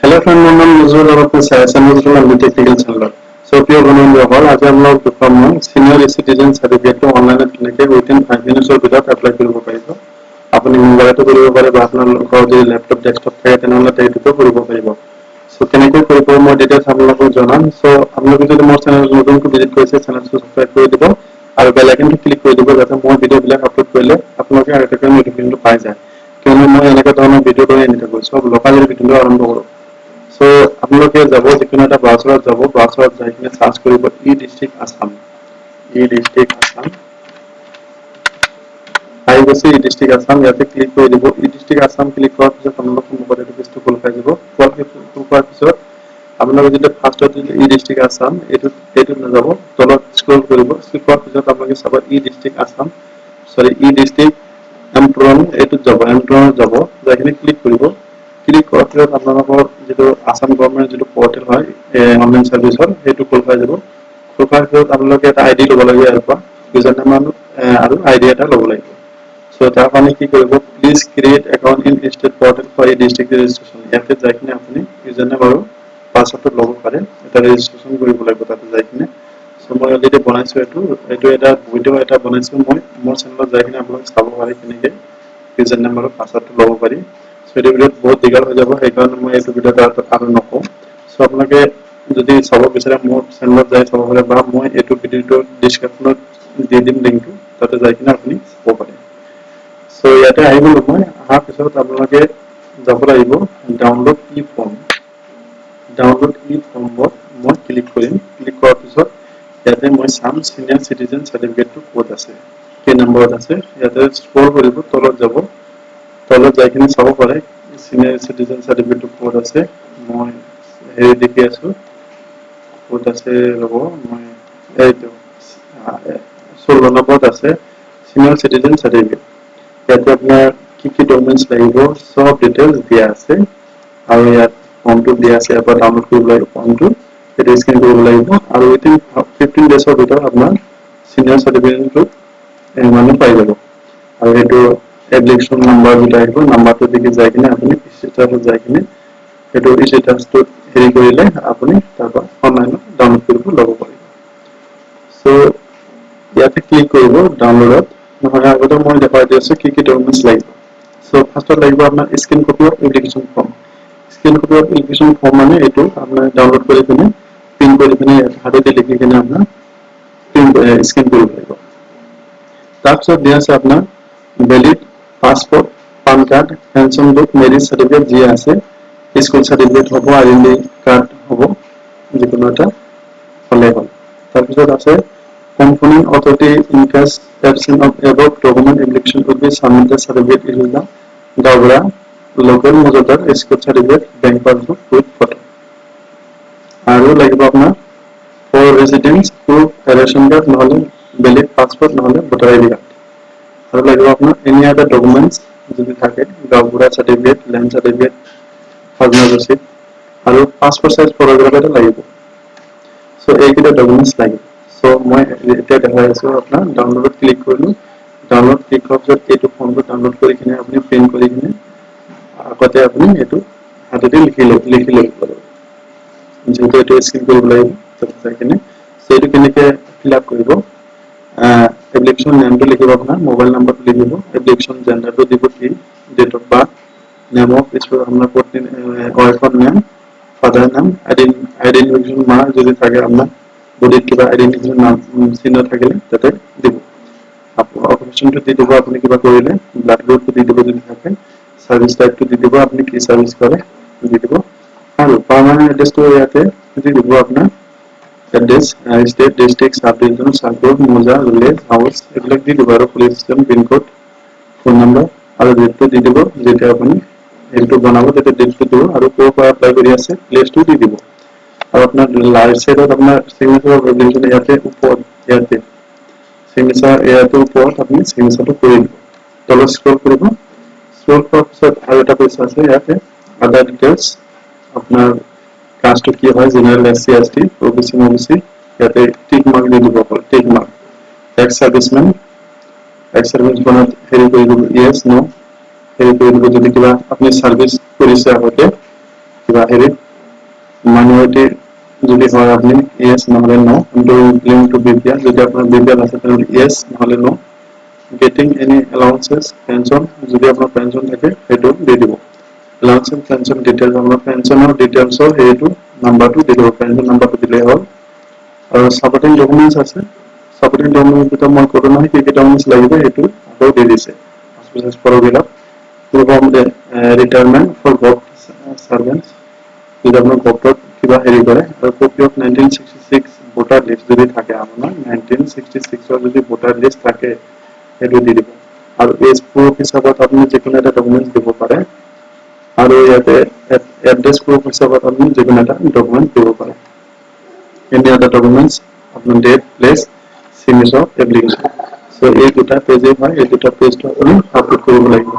Hello friend, my name is Nuzul of Nuzul and Technical Channel. So if you are going to call, आज हम लोग from senior citizen certificate को online करने within 5 minutes or without apply करूँगा पाएगा. अपने mobile तो करूँगा पारे बात ना लोग जो laptop desktop है तो ना लगता है तो करूँगा पाएगा. So कनेक्ट करूँगा more details हम लोग को जाना. So हम लोग जो more channel लोगों को visit करें channel को subscribe कर दो और bell icon को click कर दो ताकि more video बिल्कुल upload कर ले आप लोग के आगे तक notification पाए जाए. क्योंकि मैं यहाँ का तो हम video को नहीं निकाल सब लोकल video आरंभ करो. So आप लोग के जब जितना टा ब्राउज़र जाके सर्च करिए ई डिस्ट्रिक्ट आसाम आई बसे ई डिस्ट्रिक्ट आसाम याते क्लिक कर দিব ई डिस्ट्रिक्ट आसाम क्लिक কৰাৰ পিছত আপোনালোক মোবাইল এটো খুল পাই যাব খুল কৰাৰ পিছত আপোনালোক যদি ফাৰ্স্টত ই ডিস্ট্ৰিক্ট আসাম এটো না যাব তলত স্ক্ৰল কৰিব স্ক্ৰল কৰাৰ পিছত আপোনালোকে চাব ই ডিস্ট্ৰিক্ট আসাম সৰি ই ডিস্ট্ৰিক্ট এমট্ৰন এটো যাব এমট্ৰন যাব যাখিনি ক্লিক কৰিব ক্লিক কৰাৰ পিছত আপোনালোকৰ যেটো আসাম গভৰ্ণমেন্ট যেটো পোৰ্টেল হয় অনলাইন সাৰ্ভিসৰ হেতু খুল পাই যাব খুল কৰাৰ পিছত আপোনালোকে এটা আইডি ল'ব লাগিব ইয়াৰপা ইউজাৰ নেম আৰু আইডি এটা ল'ব লাগিব সো তাৰ কাৰণে কি কৰিব please create account in state portal for district registration ইয়াতে যাইকিনে আপুনি ইউজাৰ নেম আৰু পাছৱৰ্ড ল'ব পাৰে এটা ৰেজিষ্ট্ৰেচন কৰিব লাগিব তাতে যাইকিনে সো মই অলৰেডি বনাইছো এটো এটা ভিডিও এটা বনাইছো মই মোৰ চেনেলত যাইকিনে আপোনালোক চাব পাৰে কেনেকে ইউজাৰ নেম আৰু পাছৱৰ্ড ল'ব পাৰি সো এই ভিডিওত বহুত দীঘল হৈ যাব সেই কাৰণে মই এই ভিডিওটা আৰু নকওঁ সো আপোনালোকে যদি চাব বিচাৰে মোৰ চেনেলত যাই চাব পাৰে বা মই এইটো ভিডিওটো ডেসক্ৰিপচনত দি দিম লিংকটো তাতে যাইকিনে আপুনি চাব পাৰে সো ইয়াতে আহিব মই আহাৰ পিছত আপোনালোকে যাব লাগিব ডাউনলোড ই ফৰ্মত মই ক্লিক কৰিম ক্লিক কৰাৰ পিছত ইয়াতে মই চাম সিনিয়ৰ সিটিজেন সাৰ্টিফিকেটটো ক'ত আছে কি নম্বৰত আছে ইয়াতে স্ক্ৰল কৰিব তলত যাব তলত যাইকিনে চাব পাৰে সিনিয়ৰ সিটিজেন সাৰ্টিফিকেটটো ক'ত আছে মই হেৰি দেখি আছো ক'ত আছে ৰব মই এইটো 16 নম্বৰত আছে সিনিয়ৰ সিটিজেন সাৰ্টিফিকেট ইয়াতে আপোনাৰ কি ডকুমেন্টস লাগিব সব ডিটেইলস দিয়া আছে আৰু ইয়াত ফৰ্মটো দিয়া আছে এবাৰ ডাউনলোড কৰিব লাগিব ফৰ্মটো এটা স্ক্যান কৰিব লাগিব আৰু উইথিন 15 ডেজৰ ভিতৰত আপোনাৰ সিনিয়ৰ সাৰ্টিফিকেটটো মানে পাই যাব আৰু এটো এপ্লিকেশন নাম্বাৰ দুটা আহিব নাম্বাৰটো দিকে যাইকিনে আপুনি ষ্টেটাছত যাইকিনে এটো ষ্টেটাছটো হেৰি কৰিলে আপুনি তাৰপা অনলাইনত ডাউনলোড কৰিব ল'ব পাৰিব সো ইয়াতে ক্লিক কৰিব ডাউনলোডত নহলে আগতে মই দেখাই দিছো কি ডকুমেন্টস লাগিব সো ফাৰ্স্টত লাগিব আপোনাৰ scan copy of application form scan copy of application form মানে এটো আপোনাৰ ডাউনলোড কৰি কিনে প্ৰিন্ট কৰি কিনে হাতেদি লিখি কিনে আপোনাৰ প্ৰিন্ট স্ক্যান কৰিব লাগিব তাৰপিছত দিয়া আছে আপোনাৰ valid passport PAN card pension book Mary's certificate যি আছে স্কুল সার্টিফিকেট হ'ব আইডেন্টি কার্ড হ'ব যিকোনো এটা হলে হ'ল তাৰপিছত আছে confirming authority in case absence of above document application would be submitted certificate is the Gawra local Mozadar school certificate bank passbook with photo আৰু লাগিব আপোনাৰ for residence proof ration card নহলে valid passport নহলে voter ID card আৰু লাগিব আপোনাৰ any other documents যদি থাকে Gawra certificate land certificate খাজনা ৰচিদ আৰু passport size photograph এটা লাগিব সো এইকেইটা ডকুমেন্টস লাগিব সো মই এটা দেখাই আছো আপোনাৰ ডাউনলোডত ক্লিক কৰিলো ডাউনলোড ক্লিক কৰাৰ পিছত এইটো ফৰ্মটো ডাউনলোড কৰি কিনে আপুনি প্ৰিন্ট কৰি কিনে আগতে আপুনি এটো হাতেদি লিখি ল'ব যেটো এটো স্ক্যান কৰিব লাগিব তাতে কিনে সো এটো কেনেকে ফিল আপ কৰিব এপ্লিকেশন নামটো লিখিব আপোনাৰ মোবাইল নাম্বাৰটো লিখিব এপ্লিকেশন জেন্ডাৰটো দিব কি date of birth name of spouse আপোনাৰ পত্নী ওয়াইফৰ নাম ফাদাৰ নাম আইডেন্টিফিকেশন মাৰ্ক যদি থাকে আপোনাৰ বডিত কিবা আইডেন্টিফিকেশন নাম চিহ্ন থাকিলে তাতে দিব অপশনটো দি দিব আপুনি কিবা কৰিলে ব্লাড গ্ৰুপটো দি দিব যদি থাকে সাৰ্ভিস টাইপটো দি দিব আপুনি কি সাৰ্ভিস কৰে দি দিব আৰু পাৰ্মানেন্ট এড্ৰেছটো ইয়াতে দি দিব আপোনাৰ address state district subdivision subgroup mouza village house এইবিলাক দি দিব আৰু police station pin code phone number আৰু ডেটটো দি দিব যেতিয়া আপুনি এটো বনাব তেতিয়া ডেটটো দিব আৰু কোৰ পৰা এপ্লাই কৰি আছে প্লেসটো দি দিব আৰু আপোনাৰ লাইট সাইডত আপোনাৰ সিগনেচাৰ অফ এপ্লিকেশন ইয়াতে ওপৰত ইয়াতে সিগনেচাৰ ইয়াতে ওপৰত আপুনি সিগনেচাৰটো কৰি দিব তলত স্ক্ৰল কৰিব স্ক্ৰল কৰাৰ পিছত আৰু এটা পইচা আছে ইয়াতে আদাৰ ডিটেইলস আপোনাৰ কাস্টটো কি হয় general SC ST OBC OBC ইয়াতে টিক মাৰ্ক দি দিব টিক মাৰ্ক এক্স সাৰ্ভিসম্যান বনাত হেৰি কৰি দিব ইয়েস নো হেৰি কৰি দিব যদি কিবা আপুনি সাৰ্ভিস কৰিছে আগতে কিবা হেৰি মাইনৰিটি যদি হয় আপনি ইয়েস নহলে নো কিন্তু ক্লেম টু বিপিএল যদি আপনার বিপিএল আছে তাহলে ইয়েস নহলে নো গেটিং এনি অ্যালাউন্সেস পেনশন যদি আপনার পেনশন থাকে সেটো দি দিব অ্যালাউন্স পেনশন ডিটেইলস আপনার পেনশনৰ ডিটেইলসৰ হেটো নাম্বাৰটো দি দিব পেনশন নাম্বাৰটো দিলে হ'ল আৰু সাপোৰ্টিং ডকুমেন্টস আছে সাপোৰ্টিং ডকুমেন্টস তো মই কৰো নহয় কি ডকুমেন্টস লাগিব হেটো আকৌ দি দিছে business ফৰবিলাক proof of retirement for both servants যদি আপনাৰ ভোটাৰ কিবা হেৰি কৰে আৰু কপি অফ 1966 ভোটাৰ লিষ্ট যদি থাকে আপোনাৰ 1966 ৰ যদি ভোটাৰ লিষ্ট থাকে সেইটো দি দিব আৰু এজ প্ৰুফ হিচাপত আপুনি যিকোনো এটা ডকুমেন্ট দিব পাৰে আৰু ইয়াতে এড্ৰেছ প্ৰুফ হিচাপত আপুনি যিকোনো এটা ডকুমেন্ট দিব পাৰে any other documents আপনার date place signature application so এই দুটা পেজে হয় এই দুটা পেজটো আপুনি আপলোড কৰিব লাগিব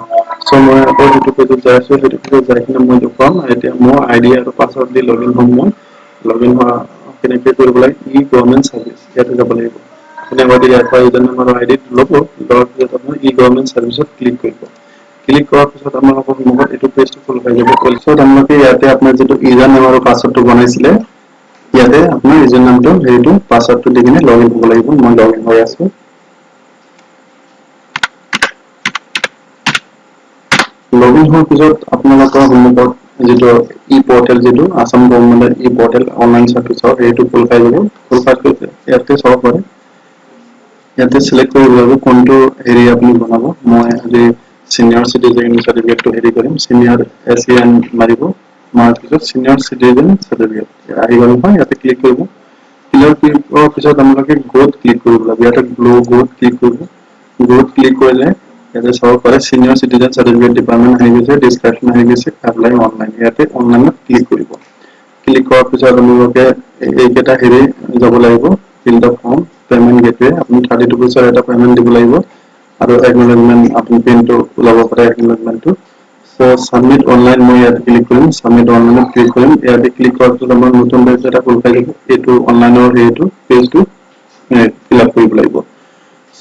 so মই আকৌ হেতু পেজত যাই আছো হেতু পেজত যাই কিনে মই দেখুৱাম এতিয়া মোৰ আইডি আৰু পাসওয়াৰ্ড দি লগইন হ'ম মই লগইন হোৱা কেনেকৈ কৰিব লাগে ই গভৰ্ণমেণ্ট সাৰ্ভিস ইয়াতে যাব লাগিব আপুনি আগতে ইয়াৰ পৰা ইউজাৰ নাম্বাৰ আইডি ল'ব লোৱাৰ পিছত আপুনি ই গভৰ্ণমেণ্ট সাৰ্ভিসত ক্লিক কৰিব ক্লিক কৰাৰ পিছত আপোনালোকৰ সন্মুখত এইটো পেজটো খোল খাই যাব পিছত আপোনালোকে ইয়াতে আপোনাৰ যেটো ইউজাৰ নাম আৰু পাসওয়াৰ্ডটো বনাইছিলে ইয়াতে আপোনাৰ ইউজাৰ নামটো হেৰিটো পাসওয়ার্ডটো দি কিনে লগইন হ'ব লাগিব মই লগইন হৈ আছো লগইন হোৱাৰ পিছত আপোনালোকৰ সন্মুখত যেটো ই পোৰ্টেল যেটো আসাম গভৰ্ণমেণ্টৰ ই পোৰ্টেল অনলাইন সাৰ্ভিসৰ হেৰিটো খোল খাই যাব খোল খাই ইয়াতে চাব পাৰে ইয়াতে সিলেক্ট কৰিব লাগিব কোনটো হেৰি আপুনি বনাব মই আজি সিনিয়ৰ সিটিজেন সাৰ্টিফিকেটটো হেৰি কৰিম সিনিয়ৰ এসিএন মাৰিব মাৰ পিছত সিনিয়ৰ সিটিজেন সাৰ্টিফিকেট আহি গ'ল নহয় ইয়াতে ক্লিক কৰিব ক্লিক কৰাৰ পিছত আপোনালোকে গ্ৰোথ ক্লিক কৰিব লাগিব ইয়াতে গ্ৰোথ ক্লিক কৰিব গ্ৰোথ ক্লিক কৰিলে ইয়াতে চাব পাৰে সিনিয়ৰ সিটিজেন সাৰ্টিফিকেট ডিপাৰ্টমেন্ট আহি গৈছে ডিসক্ৰিপশন আহি গৈছে এপ্লাই অনলাইন ইয়াতে অনলাইনত ক্লিক কৰিব ক্লিক কৰাৰ পিছত আপোনালোকে এইকেইটা হেৰি যাব লাগিব ফিল দা ফৰ্ম পেমেন্ট গেটৱে আপুনি 32% এটা পেমেন্ট দিব লাগিব আৰু একনলেজমেন্ট আপুনি প্ৰিন্টটো ওলাব পাৰে একনলেজমেন্টটো সো সাবমিট অনলাইন মই ইয়াতে ক্লিক কৰিম সাবমিট অনলাইনত ক্লিক কৰিম ইয়াতে ক্লিক কৰাৰ পিছত আমাৰ নতুন পেজ এটা খোল খাই যাব এইটো অনলাইনৰ হেৰিটো পেজটো ফিল আপ কৰিব লাগিব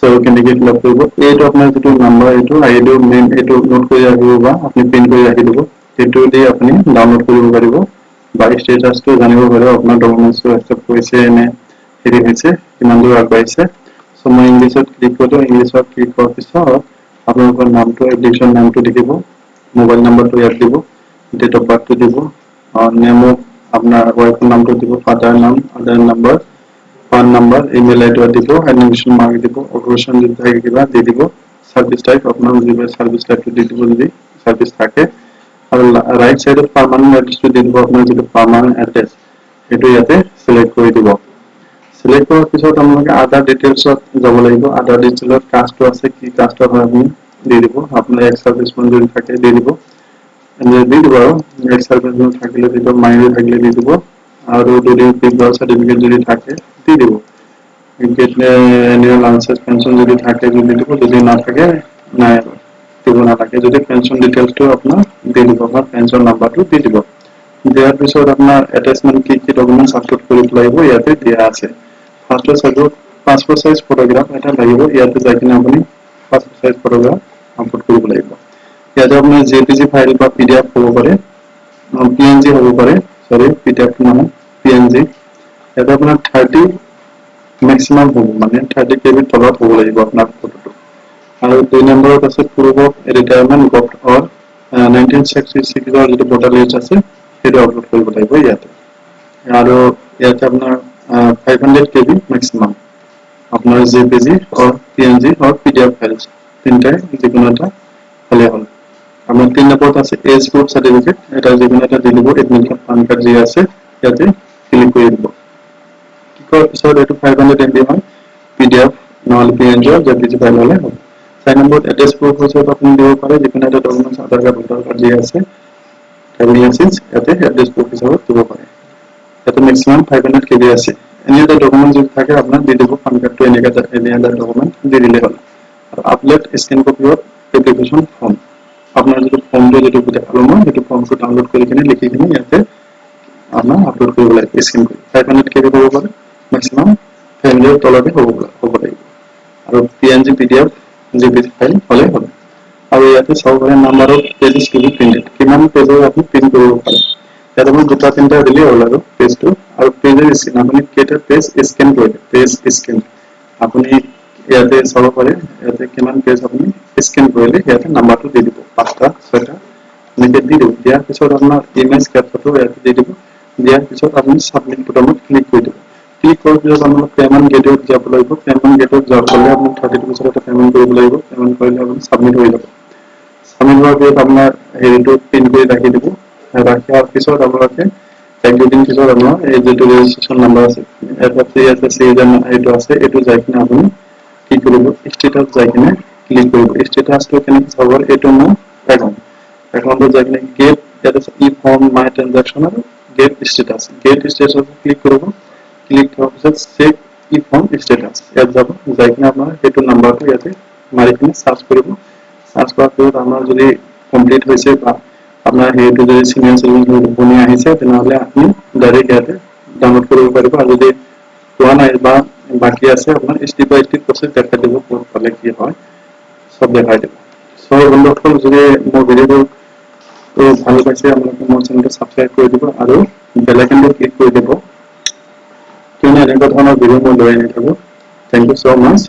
সো কেনেকৈ ফিল আপ কৰিব এইটো আপোনাৰ যেটো নাম্বাৰ এইটো আইডি মেইন এইটো নোট কৰি ৰাখিব বা আপুনি প্ৰিন্ট কৰি ৰাখি দিব এইটো দি আপুনি ডাউনলোড কৰিব পাৰিব বা ষ্টেটাসটো জানিব পাৰিব আপোনাৰ ডকুমেন্টছটো একচেপ্ট কৰিছে নে হেৰি হৈছে কিমান দূৰ আগবাঢ়িছে সো মই ইংলিছত ক্লিক কৰিলো ইংলিছত ক্লিক কৰাৰ পিছত আপোনালোকৰ নামটো এপ্লিকেশন নামটো লিখিব মোবাইল নাম্বাৰটো ইয়াত দিব ডেট অফ বাৰ্থটো দিব নেম আপোনাৰ ওয়াইফৰ নামটো দিব ফাদাৰ নাম আদাৰ নাম্বাৰ পান নাম্বাৰ ইমেইল আইডি দিব এডমিশন মাৰ্ক দিব অপাৰেশন যদি থাকে কিবা দি দিব সাৰ্ভিস টাইপ আপনাৰ যদি সাৰ্ভিস টাইপটো দি দিব যদি সাৰ্ভিস থাকে আৰু ৰাইট সাইডত পাৰ্মানেন্ট এড্ৰেসটো দি দিব আপোনাৰ যেটো পাৰ্মানেন্ট এড্ৰেস এটো ইয়াতে সিলেক্ট কৰি দিব সিলেক্ট কৰাৰ পিছত আপোনালোকে আদাৰ ডিটেইলছত যাব লাগিব আদাৰ ডিটেইলত কাষ্টটো আছে কি কাষ্টৰ হয় আপুনি দি দিব আপোনাৰ এক্স সাৰ্ভিসমেন যদি থাকে দি দিব এনে দি দিব আৰু এক্স সাৰ্ভিসমেন থাকিলে দিব মাইনৰ থাকিলে দি দিব আৰু যদি পিকচাৰ সাৰ্টিফিকেট যদি থাকে দি দিব এনুৱেল আনসেছ পেনশন যদি থাকে যদি দিব যদি না থাকে নাই দিব না থাকে যদি পেনশন ডিটেইলসটো আপোনাৰ দি দিব বা পেনশন নাম্বাৰটো দি দিব দিয়াৰ পিছত আপোনাৰ অ্যাটাচমেন্ট কি ডকুমেন্টস আপলোড কৰিব লাগিব ইয়াতে দিয়া আছে first size passport size photograph এটা লাগিব ইয়াতে যাই কিনে আপুনি পাসপোৰ্ট সাইজ ফটোগ্ৰাফ আপলোড কৰিব লাগিব ইয়াতে আপোনাৰ জেপিজি ফাইল বা পিডিএফ হ'ব পাৰে পিএনজি হ'ব পাৰে সৰি পিডিএফ মানে পিএনজি ইয়াতে আপোনাৰ 30 मैक्सिमम हो माने 30 केबी तলত হ'ব লাগিব আপোনাৰ ফটোটো আৰু দুই নম্বৰত আছে প্ৰুফ অফ ৰিটায়াৰমেন্ট গফ্ট অৰ 1966 ৰ যেটো ভোটাৰ লিষ্ট আছে সেইটো আপলোড কৰিব লাগিব ইয়াতে আৰু ইয়াতে আপোনাৰ 500 কেবি मैक्सिमम আপোনাৰ জেপিজি অৰ পিএনজি অৰ পিডিএফ ফাইলস তিনটাই যিকোনো এটা হলে হ'ল আমাৰ তিন নম্বৰত আছে এজ গ্ৰুপ সাৰ্টিফিকেট এটা যিকোনো এটা দি দিব এডমিট কাৰ্ড পান কাৰ্ড যি আছে ইয়াতে ক্লিক কৰি দিব পিছত এটো 500 MB হয় পিডিএফ নহলে পিএনজি জেপিজি ফাইল হলে হ'ব 4 নম্বৰ এড্ৰেছ প্ৰুফ হিচাপে আপুনি দিব পাৰে যিকোনো এটা ডকুমেন্টস আধাৰ কাৰ্ড ভোটাৰ কাৰ্ড যি আছে ট্ৰেভেলিং লাইসেন্স ইয়াতে এড্ৰেছ প্ৰুফ হিচাপে দিব পাৰে ইয়াতে ম্যাক্সিমাম 500 কেবি আছে এনি এটা ডকুমেন্ট যদি থাকে আপোনাৰ দি দিব পান কাৰ্ডটো এনি এটা ডকুমেন্ট দি দিলে হ'ল আৰু upload scan copy of application form আপোনাৰ যেটো ফৰ্মটো যেটো দেখালো মই সেইটো ফৰ্মটো ডাউনলোড কৰি কিনে লিখি কিনে ইয়াতে আপোনাৰ আপলোড কৰিব লাগিব স্ক্যান কৰি 500 কেবি হ'ব পাৰে मैक्सिमम ফ্যামিলিৰ তলতে হ'ব লাগিব আৰু পিএনজি পিডিএফ জেপিজি ফাইল হলে হবে আৰু ইয়াতে চাব পাৰে number of pages to be printed কিমান পেজৰ আপুনি প্ৰিন্ট কৰিব পাৰে ইয়াতে মই দুটা তিনটা দিলে হ'ল আৰু পেজটো আৰু পেজৰ স্ক্যান আপুনি কেইটা পেজ স্ক্যান কৰিলে পেজ স্ক্যান আপুনি ইয়াতে চাব পাৰে ইয়াতে কিমান পেজ আপুনি স্ক্যান কৰিলে ইয়াতে নাম্বাৰটো দি দিব 5টা 6টা এনেকৈ দি দিব দিয়াৰ পিছত আপোনাৰ ইমেজ কেপচাৰটো ইয়াতে দি দিব দিয়াৰ পিছত আপুনি সাবমিট বুটামত ক্লিক কৰি দিব ক্লিক কৰাৰ পিছত আপোনাৰ পেমেন্ট গেটৱেত যাব লাগিব পেমেন্ট গেটৱেত যোৱাৰ পিছত আপুনি 32 পিছত এটা পেমেন্ট কৰিব লাগিব পেমেন্ট কৰিলে আপুনি সাবমিট হৈ যাব সাবমিট হোৱাৰ পিছত আপোনাৰ হেৰিটো পিন কৰি ৰাখি দিব ৰাখাৰ পিছত আপোনালোকে এক দুদিন পিছত আপোনাৰ এই যেটো ৰেজিষ্ট্ৰেচন নাম্বাৰ আছে এটাতে আছে সিজন এইটো আছে এইটো যাই কিনে আপুনি কি কৰিব ষ্টেটাস যাই কিনে ক্লিক কৰিব ষ্টেটাসটো কেনেকৈ চাব এইটো মই দেখাম একাউন্টত যাই কিনে গেট এটা ই ফর্ম মাই ট্রানজাকশন আৰু গেট ষ্টেটাস ক্লিক কৰিব ক্লিক কৰাৰ পিছত চেক ই ফৰ্ম ষ্টেটাস ইয়াত যাব যাই কিনে আপোনাৰ এইটো নাম্বাৰটো ইয়াতে মাৰি কিনে সাৰ্চ কৰিব সাৰ্চ কৰাৰ পিছত আমাৰ যদি কমপ্লিট হৈছে বা আপোনাৰ হেৰিটো যদি সিনিয়ৰ সিটিজেন বনি আহিছে তেনেহলে আপুনি ডাইৰেক্ট ইয়াতে ডাউনলোড কৰিব পাৰিব আৰু যদি হোৱা নাই বা বাকি আছে আপোনাৰ স্টেপ বাই স্টেপ প্ৰসেস দেখাই দিব ক'ত পালে কি হয় সব দেখাই দিব সো বন্ধুসকল যদি মোৰ ভিডিওটো ভাল পাইছে আপোনালোকে মোৰ চেনেলটো সাবস্ক্ৰাইব কৰি দিব আৰু বেল আইকনটো ক্লিক কৰি দিব কিয়নো এনেকুৱা ধৰণৰ ভিডিও মই লৈ আনি থাকো থ্যাংক ইউ সো মাচ